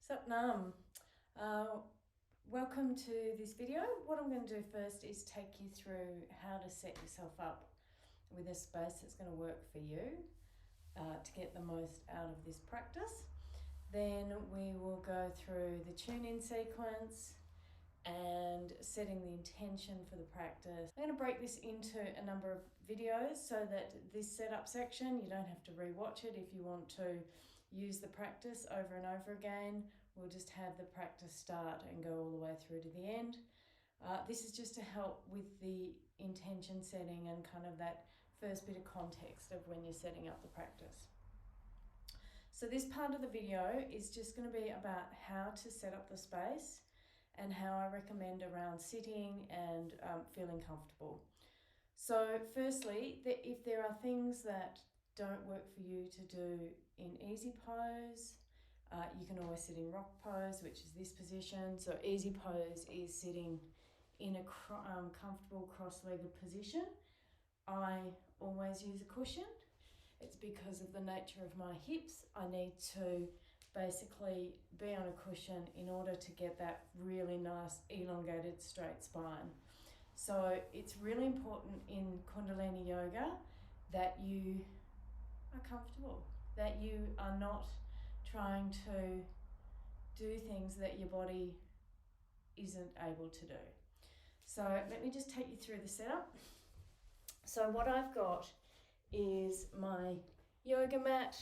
Sup Nam. Welcome to this video. What I'm going to do first is take you through how to set yourself up with a space that's going to work for you to get the most out of this practice. Then we will go through the tune-in sequence and setting the intention for the practice. I'm going to break this into a number of videos so that this setup section, you don't have to rewatch it if you want to use the practice over and over again. We'll just have the practice start and go all the way through to the end. This is just to help with the intention setting and kind of that first bit of context of when you're setting up the practice. So this part of the video is just going to be about how to set up the space and how I recommend around sitting and feeling comfortable. So firstly, if there are things that don't work for you to do in easy pose, you can always sit in rock pose, which is this position. So easy pose is sitting in a comfortable cross-legged position. I always use a cushion. It's because of the nature of my hips. I need to basically be on a cushion in order to get that really nice elongated straight spine. So it's really important in Kundalini Yoga that you are comfortable, that you are not trying to do things that your body isn't able to do. So let me just take you through the setup. So what I've got is my yoga mat,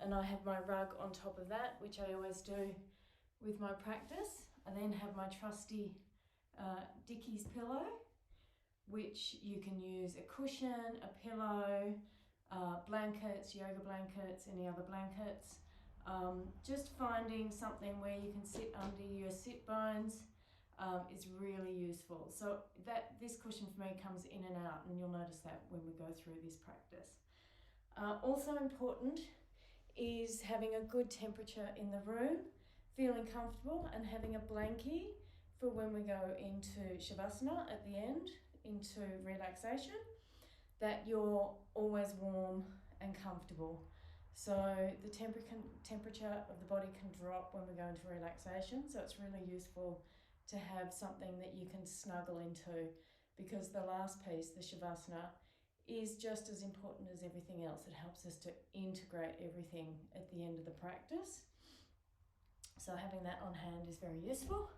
and I have my rug on top of that, which I always do with my practice. I then have my trusty Dickies pillow, which you can use a cushion, a pillow, blankets, yoga blankets, any other blankets. Just finding something where you can sit under your sit bones is really useful. So this cushion for me comes in and out, and you'll notice that when we go through this practice. Also important is having a good temperature in the room, feeling comfortable, and having a blankie for when we go into Shavasana at the end, into relaxation, that you're always warm and comfortable. So the temperature of the body can drop when we go into relaxation, so it's really useful to have something that you can snuggle into, because the last piece, the Shavasana, is just as important as everything else. It helps us to integrate everything at the end of the practice. So having that on hand is very useful.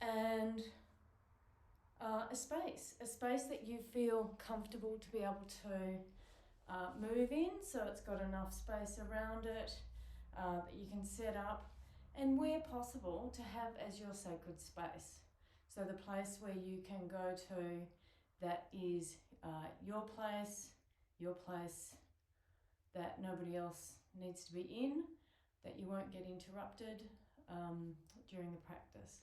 And a space that you feel comfortable to be able to move in, so it's got enough space around it that you can set up, and where possible to have as your sacred space. So the place where you can go to that is your place that nobody else needs to be in, that you won't get interrupted during the practice.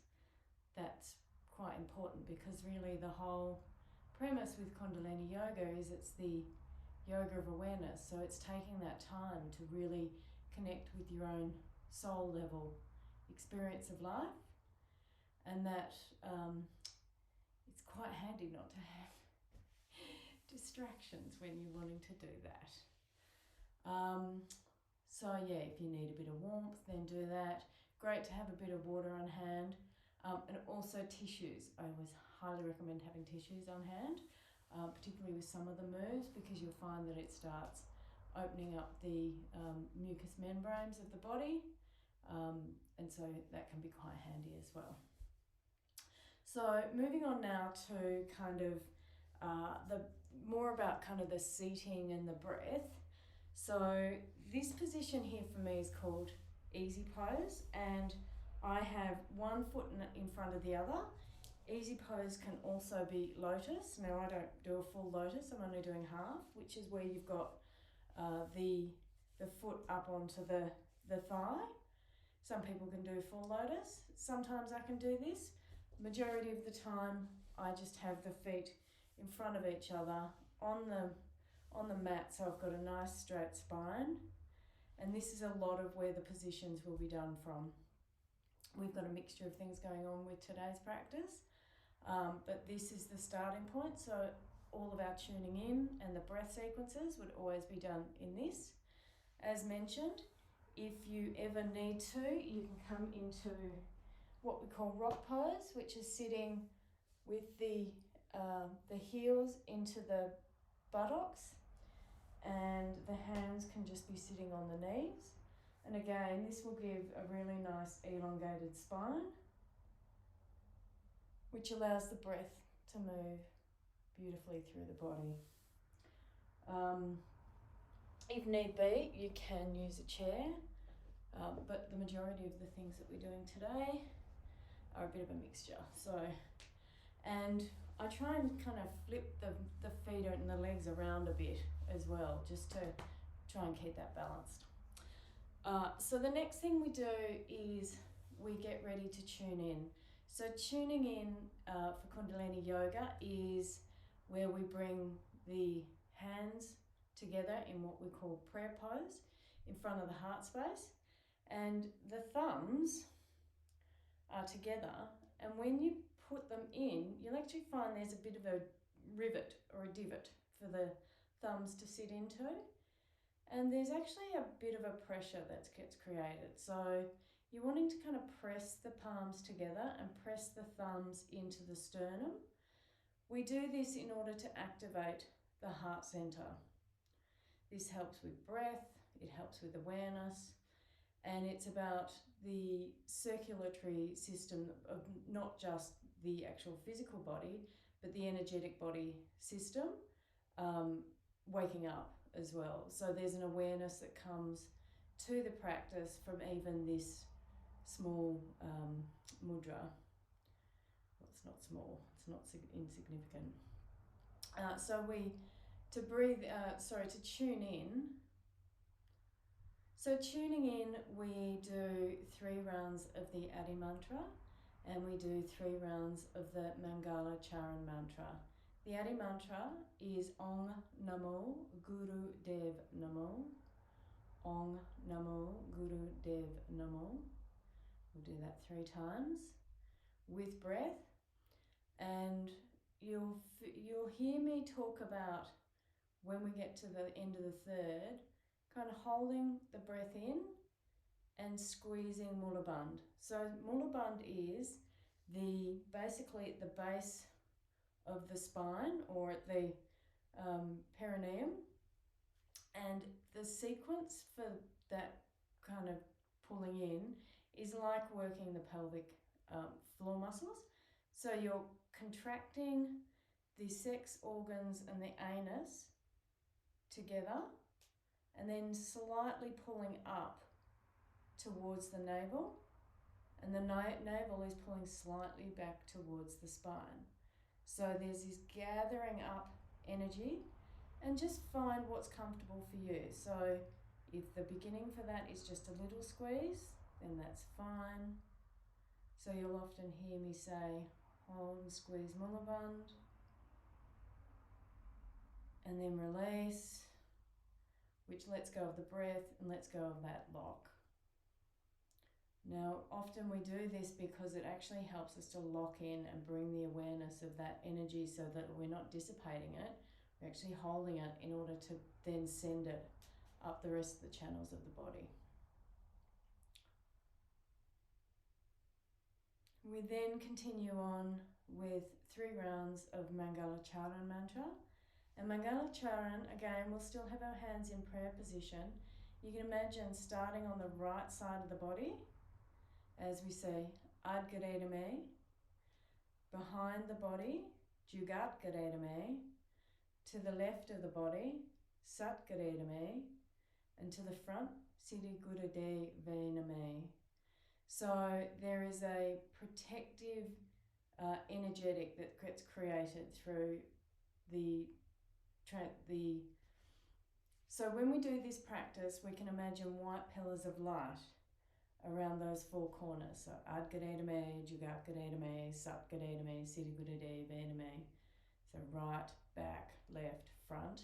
That's quite important, because really the whole premise with Kundalini Yoga is it's the yoga of awareness. So it's taking that time to really connect with your own soul level experience of life, and that it's quite handy not to have distractions when you're wanting to do that. So yeah, if you need a bit of warmth, then do that. Great to have a bit of water on hand, and also tissues. I always highly recommend having tissues on hand, particularly with some of the moves, because you'll find that it starts opening up the mucous membranes of the body, and so that can be quite handy as well. So moving on now to kind of the more about kind of the seating and the breath. So this position here for me is called easy pose, and I have one foot in front of the other. Easy pose can also be lotus. Now I don't do a full lotus, I'm only doing half, which is where you've got the foot up onto the thigh. Some people can do full lotus. Sometimes I can do this. Majority of the time I just have the feet in front of each other on the mat, so I've got a nice straight spine, and this is a lot of where the positions will be done from. We've got a mixture of things going on with today's practice, but this is the starting point, so all of our tuning in and the breath sequences would always be done in this. As mentioned, If you ever need to, you can come into what we call rock pose, which is sitting with the heels into the buttocks, and the hands can just be sitting on the knees. And again, this will give a really nice elongated spine, which allows the breath to move beautifully through the body. If need be, you can use a chair, but the majority of the things that we're doing today are a bit of a mixture. And I try and kind of flip the feet and the legs around a bit as well, just to try and keep that balanced. So the next thing we do is we get ready to tune in. So tuning in for Kundalini Yoga is where we bring the hands together in what we call prayer pose in front of the heart space, and the thumbs are together, and when you put them in, you'll actually find there's a bit of a rivet or a divot for the thumbs to sit into, and there's actually a bit of a pressure that gets created. So you're wanting to kind of press the palms together and press the thumbs into the sternum. We do this in order to activate the heart center. This helps with breath, it helps with awareness, and it's about the circulatory system of not just the actual physical body, but the energetic body system waking up as well. So there's an awareness that comes to the practice from even this small mudra. Well, it's not small, it's not insignificant. To tune in. So tuning in, we do 3 rounds of the Adi mantra, and we do 3 rounds of the Mangala Charan mantra. The Adi mantra is Ong Namo Guru Dev Namo. Ong Namo Guru Dev Namo. We'll do that 3 times with breath, and you'll hear me talk about, when we get to the end of the third, kind of holding the breath in and squeezing Mula Bandh. So Mula Bandh is basically at the base of the spine, or at the perineum, and the sequence for that kind of pulling in is like working the pelvic floor muscles. So you're contracting the sex organs and the anus together, and then slightly pulling up towards the navel, and the navel is pulling slightly back towards the spine. So there's this gathering up energy, and just find what's comfortable for you. So if the beginning for that is just a little squeeze, then that's fine. So you'll often hear me say, hold and squeeze Mula Bandh, and then release, which lets go of the breath and lets go of that lock. Now, often we do this because it actually helps us to lock in and bring the awareness of that energy, so that we're not dissipating it, we're actually holding it in order to then send it up the rest of the channels of the body. We then continue on with 3 rounds of Mangala Charan mantra. And Mangala Charan, again, we'll still have our hands in prayer position. You can imagine starting on the right side of the body, as we say, Adgaredame, behind the body, Jugatgaredame, to the left of the body, Satgaredame, and to the front, Siddhi Gurade Vename. So there is a protective energetic that gets created through so when we do this practice, we can imagine white pillars of light around those 4 corners. So Adgaredame, Jugatgaredame, Satgaredame, Siddhi Gurade Vename. So right, back, left, front.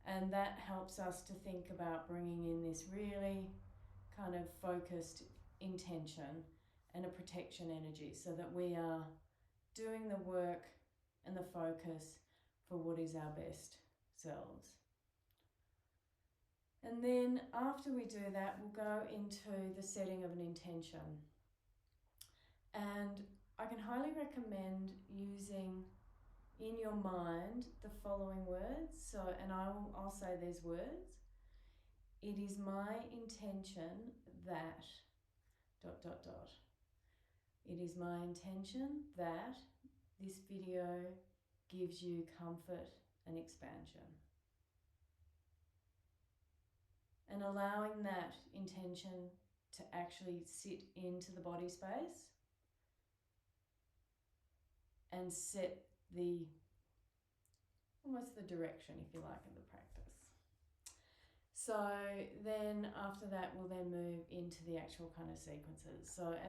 And that helps us to think about bringing in this really kind of focused intention and a protection energy, so that we are doing the work and the focus for what is our best selves. And then after we do that, we'll go into the setting of an intention. And I can highly recommend using in your mind the following words. So, and I'll say these words. It is my intention that ... It is my intention that this video gives you comfort and expansion. And allowing that intention to actually sit into the body space and set almost the direction, if you like, of the practice. So then after that, we'll then move into the actual kind of sequences. So